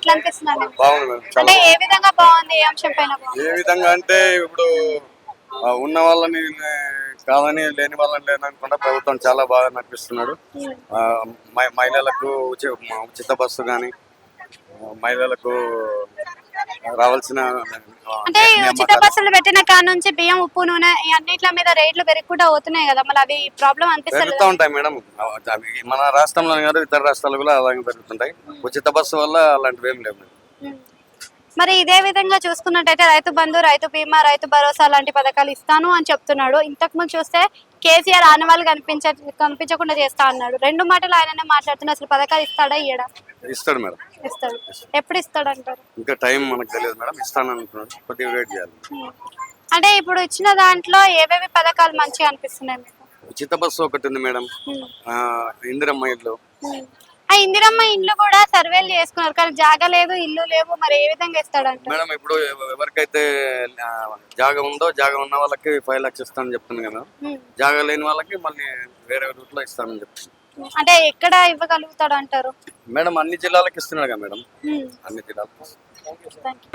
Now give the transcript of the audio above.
ఎట్లా అనిపిస్తుంది? బాగుంది మేడం, చాలా అంటే ఏ విధంగా బాగుంది, ఏ అంశం పైన బాగుంది? ఏ విధంగా అంటే ఇప్పుడు ఉన్న వాళ్ళని కాదని లేని వాళ్ళని లేననుకుంటా ప్రభుత్వం చాలా బాగా నడిపిస్తున్నాడు. ఆ, మహిళలకు ఉచిత బస్సు కానీ, మహిళలకు రావాల్సిన అంటే ఈ ఉచిత నియామకాలు బస్సులు పెట్టిన కాడ నుంచి బియ్యం, ఉప్పు, నూనె ఈ అన్నిట్ల మీద రేట్లు పెరుగుకుంటూ అవుతున్నాయి కదా, మళ్ళీ అవి ప్రాబ్లం అనిపిస్తుంది పెరుగుతూ ఉంటాయి మేడం. అవి మన రాష్ట్రంలో కాదు, ఇతర రాష్ట్రాలు కూడా అలాగే పెరుగుతుంటాయి. ఉచిత బస్సు వల్ల అలాంటివి ఏం లేవు మేడం. మరి ఇదే విధంగా చూసుకున్నట్టయితే రైతు బంధు, రైతు బీమా, రైతు భరోసా లాంటి పథకాలు ఇస్తాను అని చెప్తున్నాడు. ఇంతకు ముందు చూస్తే కేసీఆర్ ఆనవాళ్ళు కనిపించకుండా చేస్తా అన్నాడు. రెండు మాటలు ఆయననే మాట్లాడుతున్నా. అసలు పథకాలు ఇస్తాడా, ఇయ్యడా? ఇస్తాడు మేడం. ఇస్తాడు. ఎప్పుడు ఇస్తాడు అంటారు? ఇంకా టైం మనకు తెలియదు మేడం. ఇస్తాను అనుకున్నాడు, కొద్దిగా వెయిట్ చేయాలి. అంటే ఇప్పుడు ఇచ్చిన దాంట్లో ఏవేవి పథకాలు మంచిగా అనిపిస్తున్నాయి మీకు? ఉచిత బస్సు ఒకటి ఉంది మేడం. ఇందిరమ్మ ఇల్లు. ఆ ఇందిరమ్మ ఇల్లు కూడా సర్వేలు చేసుకున్నారు, కానీ జాగా లేదు, ఇల్లు లేవు. మరి ఏ విధంగా ఇస్తాడంట మేడం ఇప్పుడు ఎవరికైతే జాగా ఉందో, జాగా ఉన్న వాళ్ళకి 5 లక్షలు ఇస్తానని చెప్తుంది కదా. జాగా లేని వాళ్ళకి మళ్ళీ వేరే రూట్ లో ఇస్తానని చెప్తుంది. అంటే ఎక్కడ ఇవ్వగలుగుతాడు అంటారు? మేడం అన్ని జిల్లాలకు ఇస్తున్నాడు కదా మేడం, అన్ని జిల్లాలకు.